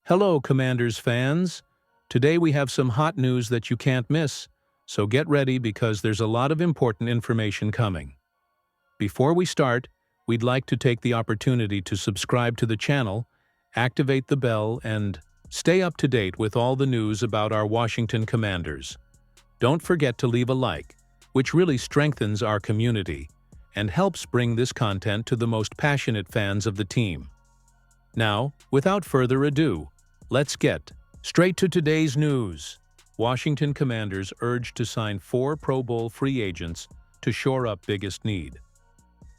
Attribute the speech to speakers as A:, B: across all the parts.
A: Hello, Commanders fans. Today we have some hot news that you can't miss, so get ready because there's a lot of important information coming. Before we start, we'd like to take the opportunity to subscribe to the channel, activate the bell, and stay up to date with all the news about our Washington Commanders. Don't forget to leave a like, which really strengthens our community and helps bring this content to the most passionate fans of the team. Now, without further ado, let's get straight to today's news. Washington Commanders urged to sign 4 Pro Bowl free agents to shore up biggest need.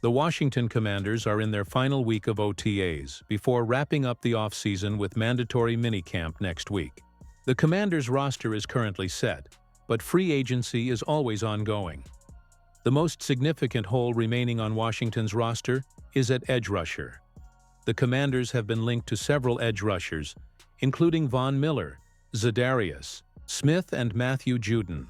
A: The Washington Commanders are in their final week of OTAs before wrapping up the offseason with mandatory minicamp next week. The Commanders' roster is currently set, but free agency is always ongoing. The most significant hole remaining on Washington's roster is at edge rusher. The Commanders have been linked to several edge rushers, including Von Miller, Za'Darius Smith, and Matthew Judon.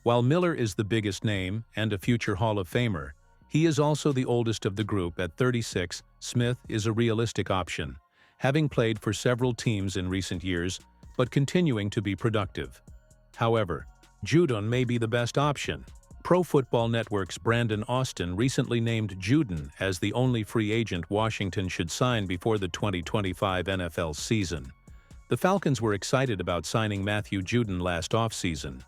A: While Miller is the biggest name and a future Hall of Famer, he is also the oldest of the group at 36. Smith is a realistic option, having played for several teams in recent years, but continuing to be productive. However, Judon may be the best option. Pro Football Network's Brandon Austin recently named Judon as the only free agent Washington should sign before the 2025 NFL season. The Falcons were excited about signing Matthew Judon last offseason,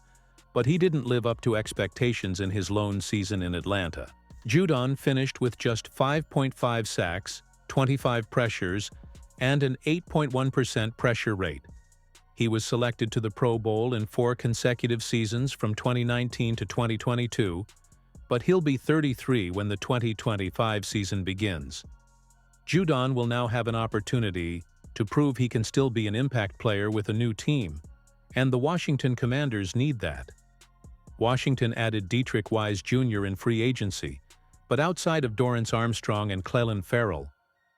A: but he didn't live up to expectations in his lone season in Atlanta. Judon finished with just 5.5 sacks, 25 pressures, and an 8.1% pressure rate. He was selected to the Pro Bowl in 4 consecutive seasons from 2019 to 2022, but he'll be 33 when the 2025 season begins. Judon will now have an opportunity to prove he can still be an impact player with a new team, and the Washington Commanders need that. Washington added Dietrich Wise Jr. in free agency, but outside of Dorrance Armstrong and Clelin Ferrell,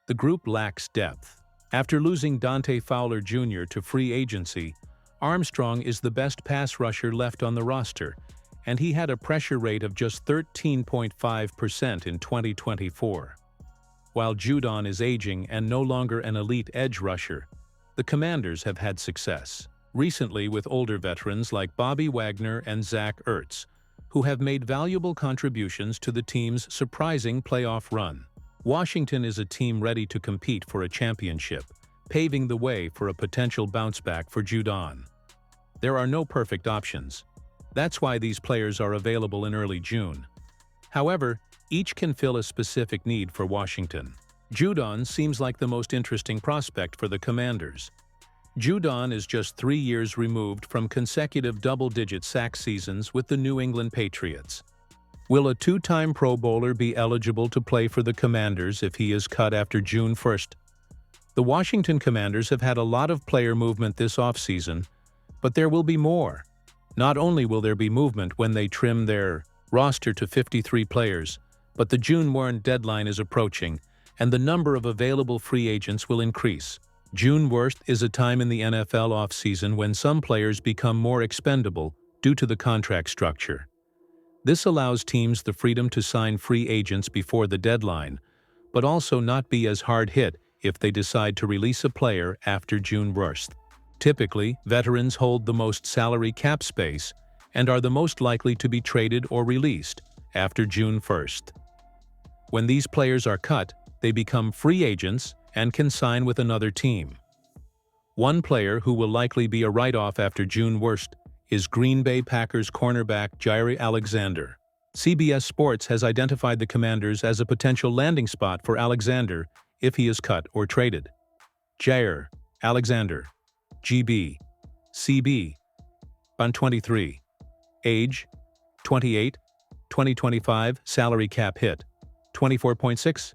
A: the group lacks depth. After losing Dante Fowler Jr. to free agency, Armstrong is the best pass rusher left on the roster, and he had a pressure rate of just 13.5% in 2024. While Judon is aging and no longer an elite edge rusher, the Commanders have had success recently with older veterans like Bobby Wagner and Zach Ertz, who have made valuable contributions to the team's surprising playoff run. Washington is a team ready to compete for a championship, paving the way for a potential bounce-back for Judon. There are no perfect options. That's why these players are available in early June. However, each can fill a specific need for Washington. Judon seems like the most interesting prospect for the Commanders. Judon is just 3 years removed from consecutive double-digit sack seasons with the New England Patriots. Will a 2-time Pro Bowler be eligible to play for the Commanders if he is cut after June 1st? The Washington Commanders have had a lot of player movement this offseason, but there will be more. Not only will there be movement when they trim their roster to 53 players, but the June 1 deadline is approaching, and the number of available free agents will increase. June 1st is a time in the NFL offseason when some players become more expendable due to the contract structure. This allows teams the freedom to sign free agents before the deadline, but also not be as hard hit if they decide to release a player after June 1st. Typically, veterans hold the most salary cap space and are the most likely to be traded or released after June 1st. When these players are cut, they become free agents and can sign with another team. One player who will likely be a write-off after June 1st is Green Bay Packers cornerback Jaire Alexander. CBS Sports has identified the Commanders as a potential landing spot for Alexander if he is cut or traded. Jaire Alexander, GB, CB, on 23. Age, 28, 2025, salary cap hit, 24.6.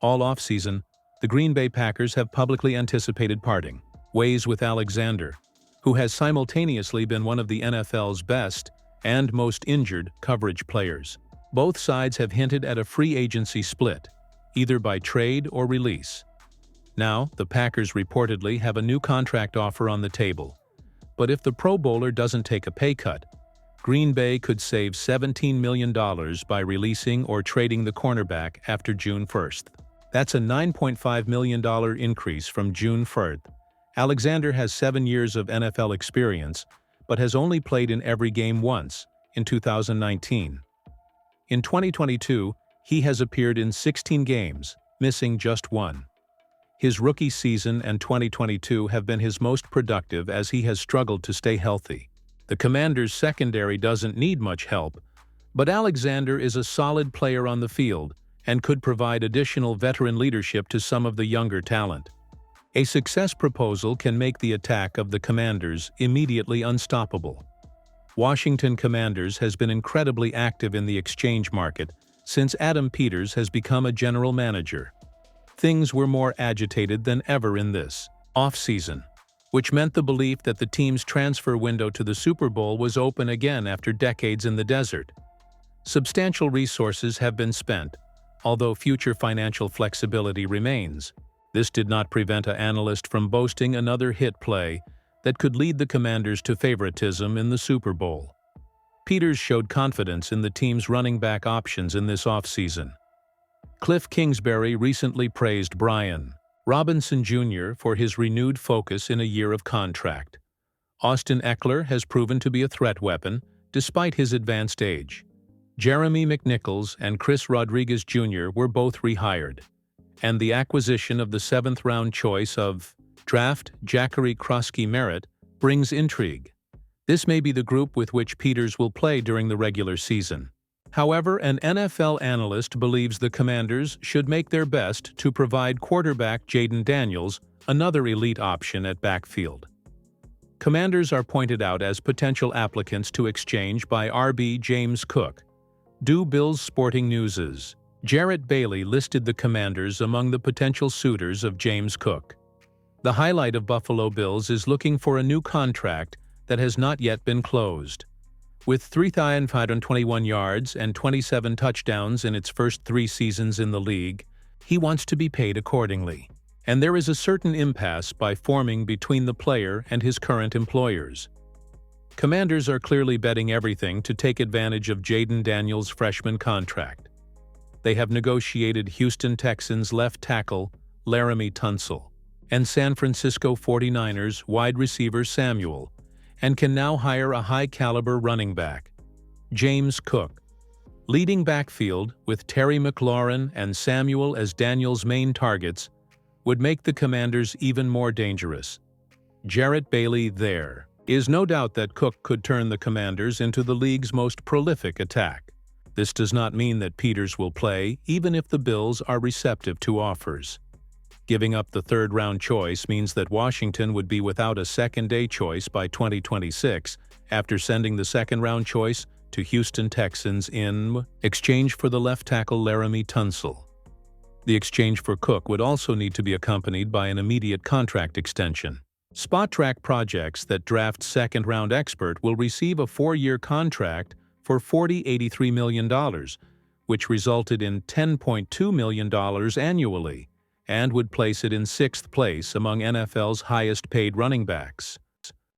A: All offseason, the Green Bay Packers have publicly anticipated parting ways with Alexander, who has simultaneously been one of the NFL's best and most injured coverage players. Both sides have hinted at a free agency split, either by trade or release. Now, the Packers reportedly have a new contract offer on the table, but if the Pro Bowler doesn't take a pay cut, Green Bay could save $17 million by releasing or trading the cornerback after June 1st. That's a $9.5 million increase from June 1st, Alexander has 7 years of NFL experience, but has only played in every game once, in 2019. In 2022, he has appeared in 16 games, missing just one. His rookie season and 2022 have been his most productive as he has struggled to stay healthy. The Commanders' secondary doesn't need much help, but Alexander is a solid player on the field and could provide additional veteran leadership to some of the younger talent. A success proposal can make the attack of the Commanders immediately unstoppable. Washington Commanders has been incredibly active in the exchange market since Adam Peters has become a general manager. Things were more agitated than ever in this offseason, which meant the belief that the team's transfer window to the Super Bowl was open again after decades in the desert. Substantial resources have been spent, although future financial flexibility remains. This did not prevent an analyst from boasting another hit play that could lead the Commanders to favoritism in the Super Bowl. Peters showed confidence in the team's running back options in this offseason. Cliff Kingsbury recently praised Brian Robinson Jr. for his renewed focus in a year of contract. Austin Eckler has proven to be a threat weapon, despite his advanced age. Jeremy McNichols and Chris Rodriguez Jr. were both rehired, and the acquisition of the 7th-round choice of draft Jackery Krosky-Merritt brings intrigue. This may be the group with which Peters will play during the regular season. However, an NFL analyst believes the Commanders should make their best to provide quarterback Jayden Daniels another elite option at backfield. Commanders are pointed out as potential applicants to exchange by RB James Cook. Do Bills Sporting News's Jarrett Bailey listed the Commanders among the potential suitors of James Cook. The highlight of Buffalo Bills is looking for a new contract that has not yet been closed. With 3,521 yards and 27 touchdowns in its first 3 seasons in the league, he wants to be paid accordingly. And there is a certain impasse by forming between the player and his current employers. Commanders are clearly betting everything to take advantage of Jayden Daniels' freshman contract. They have negotiated Houston Texans left tackle Laramie Tunsil and San Francisco 49ers wide receiver Samuel, and can now hire a high-caliber running back, James Cook. Leading backfield, with Terry McLaurin and Samuel as Daniels' main targets, would make the Commanders even more dangerous. Jarrett Bailey there is no doubt that Cook could turn the Commanders into the league's most prolific attack. This does not mean that Peters will play, even if the Bills are receptive to offers. Giving up the 3rd-round choice means that Washington would be without a second-day choice by 2026 after sending the 2nd-round choice to Houston Texans in exchange for the left tackle Laramie Tunsil. The exchange for Cook would also need to be accompanied by an immediate contract extension. Spot Track projects that draft 2nd-round expert will receive a 4-year contract for $83 million, which resulted in $10.2 million annually, and would place it in 6th place among NFL's highest-paid running backs.